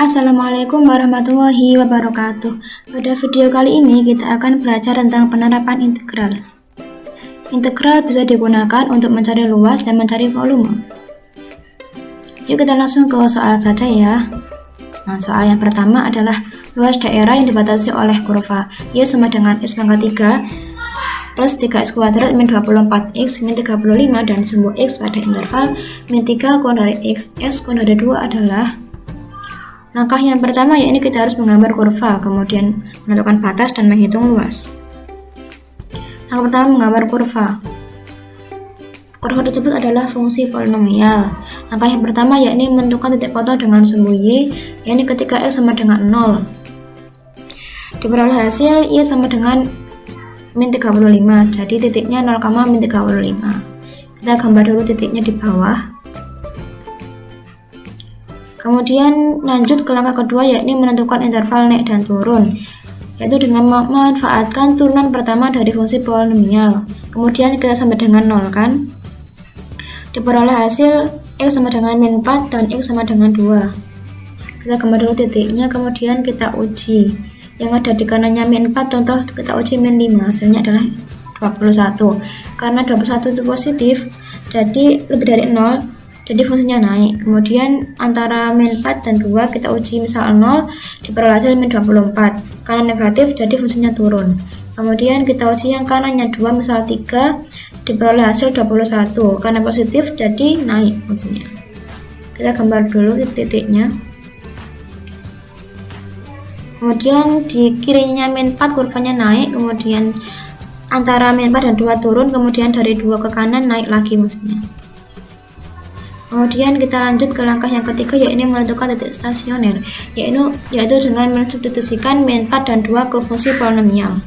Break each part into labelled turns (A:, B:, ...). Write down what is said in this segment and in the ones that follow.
A: Assalamualaikum warahmatullahi wabarakatuh. Pada video kali ini kita akan belajar tentang penerapan integral. Integral bisa digunakan untuk mencari luas dan mencari volume. Yuk kita langsung ke soal saja ya. Nah, soal yang pertama adalah luas daerah yang dibatasi oleh kurva Y sama dengan X pangkat 3 plus 3x kuadrat min 24x min 35 dan sumbu X pada interval min 3 kurang dari X, S kurang dari 2 adalah. Langkah yang pertama yakni kita harus menggambar kurva, kemudian menentukan batas dan menghitung luas. Langkah pertama menggambar kurva. Kurva tersebut adalah fungsi polinomial. Langkah yang pertama yakni menentukan titik potong dengan sumbu Y, yakni ketika X sama dengan 0. Diperoleh hasil Y sama dengan min 35, jadi titiknya 0, min 35. Kita gambar dulu titiknya di bawah. Kemudian lanjut ke langkah kedua yakni menentukan interval naik dan turun, yaitu dengan memanfaatkan turunan pertama dari fungsi polinomial. Kemudian kita sampai dengan 0 kan. Diperoleh hasil X sama dengan min 4 dan X sama dengan 2. Kita gambar dulu titiknya, kemudian kita uji. Yang ada di kanannya min 4, contoh kita uji min 5, hasilnya adalah 21. Karena 21 itu positif, jadi lebih dari 0, jadi fungsinya naik. Kemudian antara min 4 dan 2 kita uji misal 0, diperoleh hasil min 24. Karena negatif, jadi fungsinya turun. Kemudian kita uji yang kanannya 2, misal 3, diperoleh hasil 21. Karena positif, jadi naik fungsinya. Kita gambar dulu titiknya. Kemudian di kirinya min 4 kurvanya naik, kemudian antara min 4 dan 2 turun, kemudian dari 2 ke kanan naik lagi fungsinya. Kemudian kita lanjut ke langkah yang ketiga yakni menentukan titik stasioner, yaitu dengan mensubstitusikan min 4 dan 2 ke fungsi polinomial.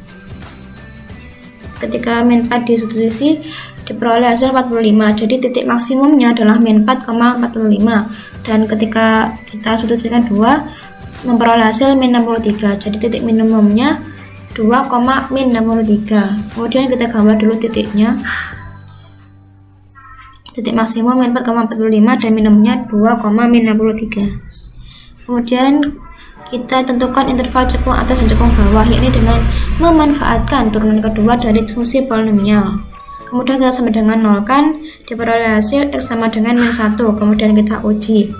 A: Ketika min 4 disubstitusi diperoleh hasil 45, jadi titik maksimumnya adalah min 4,45, dan ketika kita substitusikan 2 memperoleh hasil min 63, jadi titik minimumnya 2, min 63. Kemudian kita gambar dulu titiknya. Titik maksimum min 4,45 dan minimumnya 2, min 63. Kemudian kita tentukan interval cekung atas dan cekung bawah, yakni dengan memanfaatkan turunan kedua dari fungsi polinomial. Kemudian kita sama dengan 0 kan, diperoleh hasil X sama dengan min 1. Kemudian kita uji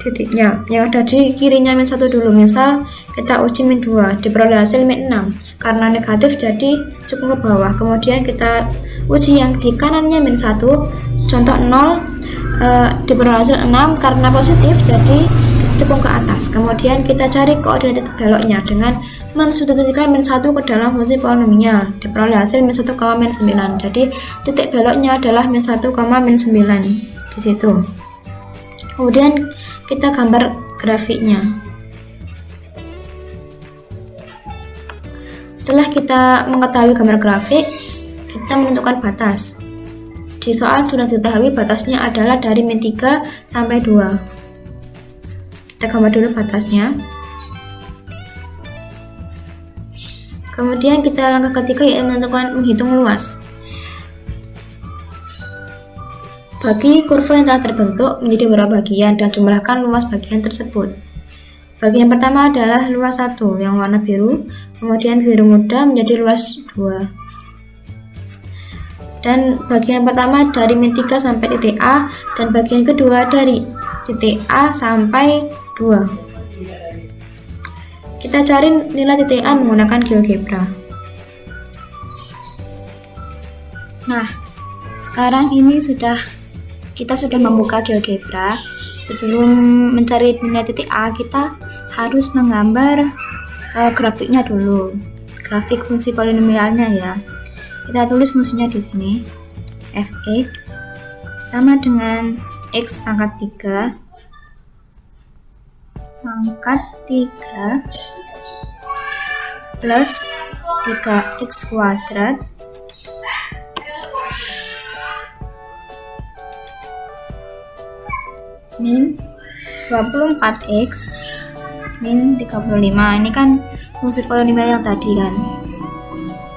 A: titiknya yang ada di kirinya min 1 dulu, misal kita uji min 2, diperoleh hasil min 6. Karena negatif jadi cekung ke bawah. Kemudian kita uji yang di kanannya min 1, contoh 0, diperoleh hasil 6, karena positif jadi cekung ke atas. Kemudian kita cari koordinat titik beloknya dengan mensubstitusikan min 1 ke dalam fungsi polinomial, diperoleh hasil min 1, min 9. Jadi titik beloknya adalah min 1, min 9 di situ. Kemudian kita gambar grafiknya. Setelah kita mengetahui gambar grafik, kita menentukan batas. Di soal sudah diketahui batasnya adalah dari min 3 sampai 2. Kita gambar dulu batasnya. Kemudian kita langkah ketiga yaitu menentukan menghitung luas. Bagi kurva yang telah terbentuk menjadi beberapa bagian dan jumlahkan luas bagian tersebut. Bagian pertama adalah luas 1 yang warna biru, kemudian biru muda menjadi luas 2. Dan bagian pertama dari min 3 sampai titik A, dan bagian kedua dari titik A sampai 2. Kita cari nilai titik A menggunakan GeoGebra. Nah, sekarang ini kita sudah membuka GeoGebra. Sebelum mencari nilai titik A, kita harus menggambar grafiknya dulu. Grafik fungsi polinomialnya ya. Kita tulis fungsinya di sini. Fx sama dengan X pangkat 3 plus 3x kuadrat min 24x min 35. Ini kan fungsi polinomial yang tadi kan.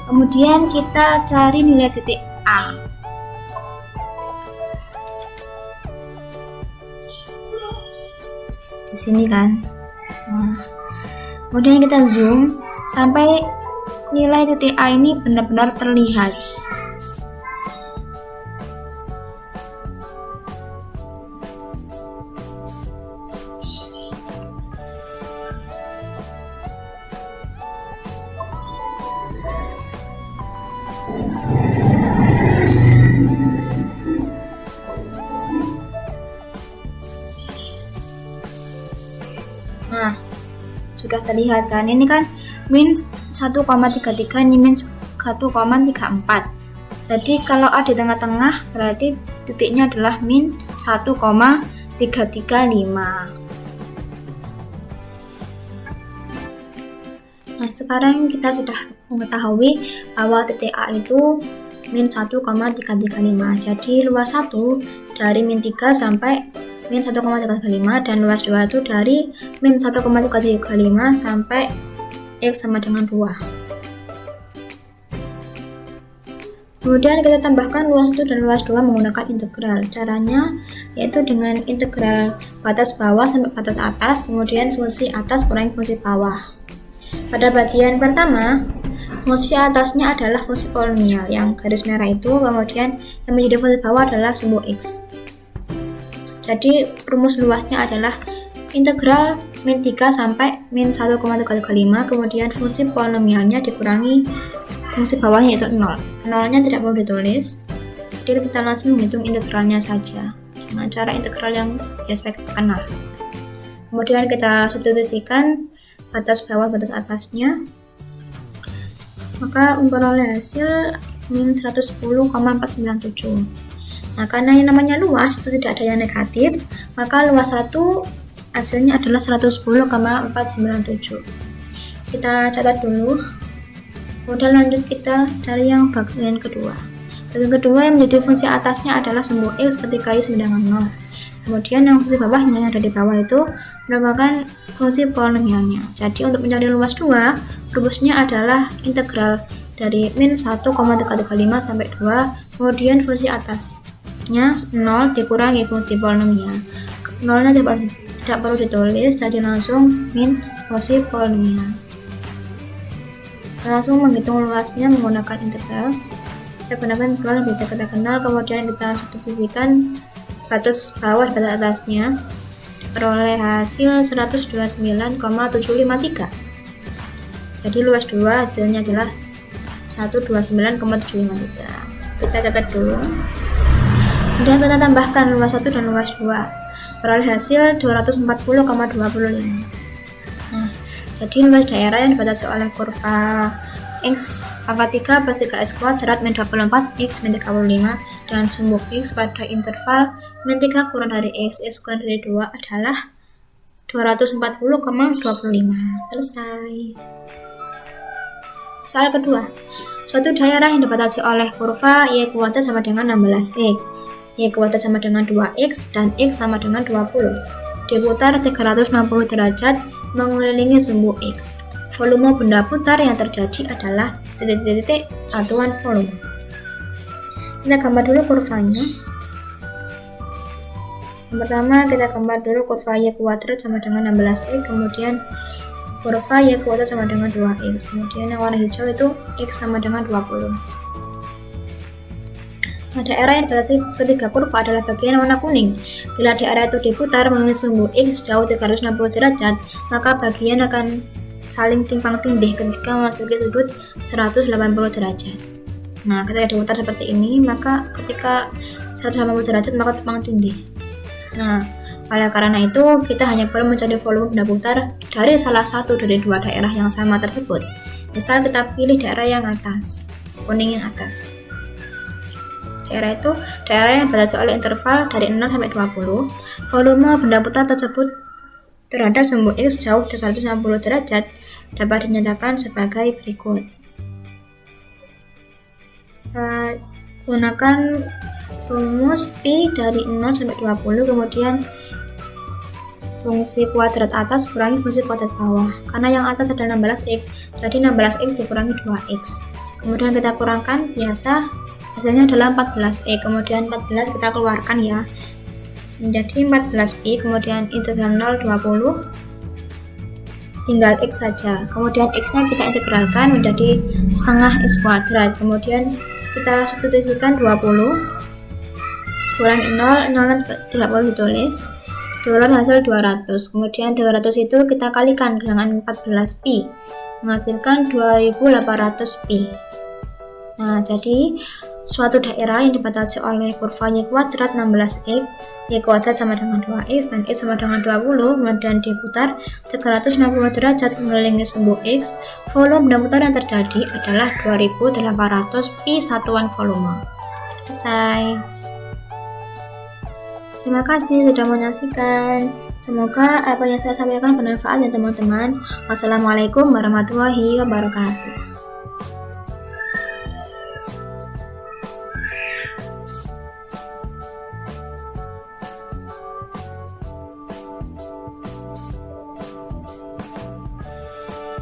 A: Kemudian kita cari nilai titik A. Di sini kan. Kemudian kita zoom sampai nilai titik A ini benar-benar terlihat. Nah, sudah terlihat kan, ini kan min 1,33, ini min 1,34. Jadi kalau A di tengah-tengah berarti titiknya adalah min 1,335. Nah, sekarang kita sudah mengetahui bahwa titik A itu min 1,335. Jadi luas 1 dari min 3 sampai min 1,335 dan luas 2 itu dari min 1,335 sampai X sama dengan 2. Kemudian kita tambahkan luas 1 dan luas 2 menggunakan integral. Caranya yaitu dengan integral batas bawah sampai batas atas, kemudian fungsi atas kurangi fungsi bawah. Pada bagian pertama, fungsi atasnya adalah fungsi polinomial yang garis merah itu, kemudian yang menjadi fungsi bawah adalah sumbu X. Jadi rumus luasnya adalah integral min 3 sampai min 1,335, kemudian fungsi polinomialnya dikurangi fungsi bawahnya yaitu 0. 0-nya tidak perlu ditulis, jadi kita langsung menghitung integralnya saja dengan cara integral yang biasa kita kenal. Kemudian kita substitusikan batas bawah batas atasnya, maka memperoleh hasil min 110,497. Nah, karena yang namanya luas itu tidak ada yang negatif, maka luas 1 hasilnya adalah 110,497. Kita catat dulu. Kemudian lanjut kita cari yang bagian kedua. Bagian kedua yang menjadi fungsi atasnya adalah sumbu X ketika Y sama dengan 0. Kemudian yang fungsi bawahnya yang ada di bawah itu merupakan fungsi polinomialnya. Jadi untuk mencari luas 2, rumusnya adalah integral dari min 1,335 sampai 2, kemudian fungsi atas 0 dikurangi fungsi polinomial. 0-nya tidak perlu ditulis, jadi langsung min fungsi polinomial. Langsung menghitung luasnya menggunakan integral. Kita gunakan integral yang bisa kita kenal, kemudian kita substitusikan batas bawah batas atasnya, diperoleh hasil 129,753. Jadi luas 2 hasilnya adalah 129,753. Kita catat dulu. Kemudian kita tambahkan luas 1 dan luas 2, peroleh hasil 240,25. Nah, jadi luas daerah yang dibatasi oleh kurva X pangkat 3 plus 3x kuadrat min 24 X min 35 dan sumbu X pada interval min 3 kurang dari X kurang dari 2 adalah 240,25. Selesai. Soal kedua, suatu daerah yang dibatasi oleh kurva Y kuadrat sama dengan 16x, Y kuadrat sama dengan 2x, dan X sama dengan 20. Diputar 360 derajat mengelilingi sumbu X. Volume benda putar yang terjadi adalah titik-titik satuan volume. Kita gambar dulu kurvanya. Yang pertama kita gambar dulu kurva Y kuadrat sama dengan 16x, kemudian kurva Y kuadrat sama dengan 2x, kemudian yang warna hijau itu X sama dengan 20. Nah, daerah yang dibatasi ketiga kurva adalah bagian warna kuning. Bila daerah itu diputar mengelilingi sumbu X jauh 360 derajat, maka bagian akan saling timpang tindih ketika memasuki sudut 180 derajat. Nah, ketika diputar seperti ini, maka ketika 180 derajat maka timpang tindih. Nah, oleh karena itu kita hanya perlu mencari volume benda putar dari salah satu dari dua daerah yang sama tersebut. Misal kita pilih daerah yang atas, kuning yang atas. Daerah itu daerah yang dibatasi oleh interval dari 0 sampai 20. Volume benda putar tersebut terhadap sumbu X jauh 360 derajat dapat dinyatakan sebagai berikut. Kita gunakan rumus Pi dari 0 sampai 20, kemudian fungsi kuadrat atas kurangi fungsi kuadrat bawah. Karena yang atas adalah 16x, jadi 16x dikurangi 2x. Kemudian kita kurangkan biasa, hasilnya adalah 14x. Kemudian 14 kita keluarkan ya, menjadi 14pi, kemudian integral 0 20 tinggal X saja. Kemudian X-nya kita integralkan menjadi setengah X kuadrat. Kemudian kita substitusikan 20 kurangi 0, 0 tidak boleh ditulis, turun hasil 200. Kemudian 200 itu kita kalikan dengan 14 pi, menghasilkan 2800 pi. Nah, jadi suatu daerah yang dibatasi oleh kurva Y kuadrat 16x, Y kuadrat sama dengan 2x, dan X sama dengan 20, kemudian diputar 360 derajat mengelilingi sumbu X, volume dan putar yang terjadi adalah 2800 pi satuan volume. Selesai. Terima kasih sudah menyaksikan. Semoga apa yang saya sampaikan bermanfaat ya teman-teman. Wassalamualaikum warahmatullahi wabarakatuh.